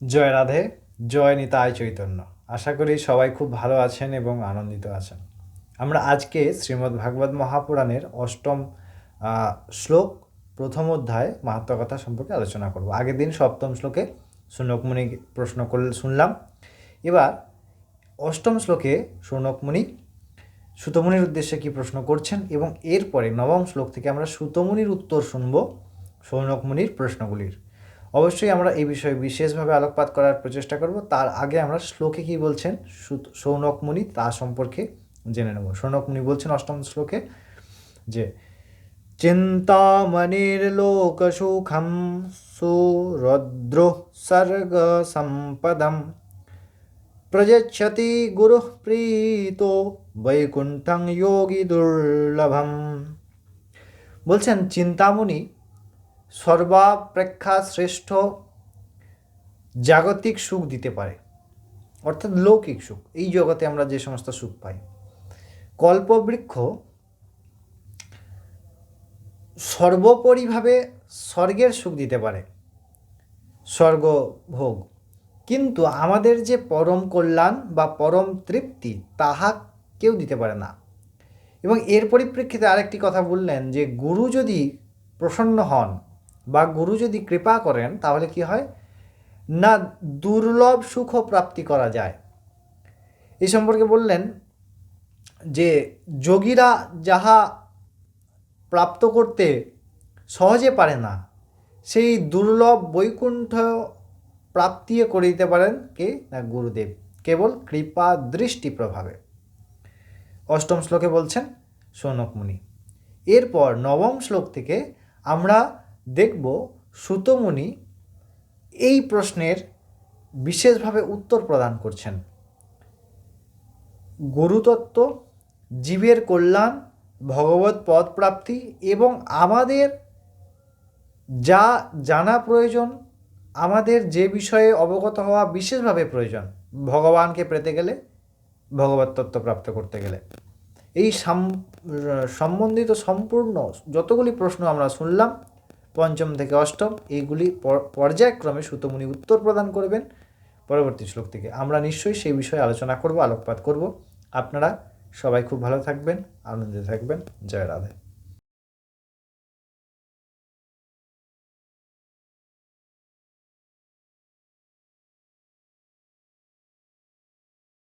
জয় রাধে, জয় নিতাই চৈতন্য। আশা করি সবাই খুব ভালো আছেন এবং আনন্দিত আছেন। আমরা আজকে শ্রীমদ্ ভাগবত মহাপুরাণের অষ্টম শ্লোক প্রথম অধ্যায় মাহাত্ম্যকথা সম্পর্কে আলোচনা করব। আগের দিন সপ্তম শ্লোকে শৌনকমুনি প্রশ্ন শুনলাম। এবার অষ্টম শ্লোকে শৌনকমুনি সুতমুনির উদ্দেশ্যে কি প্রশ্ন করছেন এবং এরপরে নবম শ্লোক থেকে আমরা সুতমুনির উত্তর শুনব শৌনকমুনির প্রশ্নগুলির। অবশ্যই আমরা এই বিষয়ে বিশেষভাবে আলোকপাত করার প্রচেষ্টা করব। তার আগে আমরা শ্লোকে কি বলছেন শৌনকমুনি তা সম্পর্কে জেনে নেব। শৌনকমুনি বলছেন অষ্টম শ্লোকে যে চিন্তামণির্লোকসুখম সুরদ্র সর্গ সম্পদম প্রযচ্ছতি গুরু প্রীতো বৈকুণ্ঠং যোগী দুর্লভম। বলছেন চিন্তামণি সর্বাপেক্ষা শ্রেষ্ঠ জাগতিক সুখ দিতে পারে, অর্থাৎ লৌকিক সুখ। এই জগতে আমরা যে সমস্ত সুখ পাই, কল্পবৃক্ষ সর্বোপরিভাবে স্বর্গের সুখ দিতে পারে, স্বর্গ ভোগ, কিন্তু আমাদের যে পরম কল্যাণ বা পরম তৃপ্তি তাহা কেউ দিতে পারে না। এবং এর পরিপ্রেক্ষিতে আরেকটি কথা বললেন যে গুরু যদি প্রসন্ন হন বা গুরু যদি কৃপা করেন তাহলে কি হয় না, দুর্লভ সুখ প্রাপ্তি করা যায়। এই সম্পর্কে বললেন যে যোগীরা যাহা প্রাপ্ত করতে সহজে পারে না, সেই দুর্লভ বৈকুণ্ঠ প্রাপ্তি করে দিতে পারেন কে না, গুরুদেব, কেবল কৃপা দৃষ্টি প্রভাবে। অষ্টম শ্লোকে বলছেন শৌনকমুনি। এরপর নবম শ্লোক থেকে আমরা দেখব সুতমুনি এই প্রশ্নের বিশেষভাবে উত্তর প্রদান করছেন। গুরুতত্ত্ব, জীবের কল্যাণ, ভগবত পদ প্রাপ্তি এবং আমাদের যা জানা প্রয়োজন, আমাদের যে বিষয়ে অবগত হওয়া বিশেষভাবে প্রয়োজন ভগবানকে পেতে গেলে, ভগবত তত্ত্ব প্রাপ্ত করতে গেলে, এই সম্বন্ধিত সম্পূর্ণ যতগুলি প্রশ্ন আমরা শুনলাম পঞ্চম থেকে অষ্টম, এইগুলি পর্যায়ক্রমে সুতমুনি উত্তর প্রদান করবেন পরবর্তী শ্লোক থেকে। আমরা নিশ্চয়ই সেই বিষয়ে আলোচনা করব, আলোকপাত করব। আপনারা সবাই খুব ভালো থাকবেন, আনন্দে থাকবেন। জয় রাধে।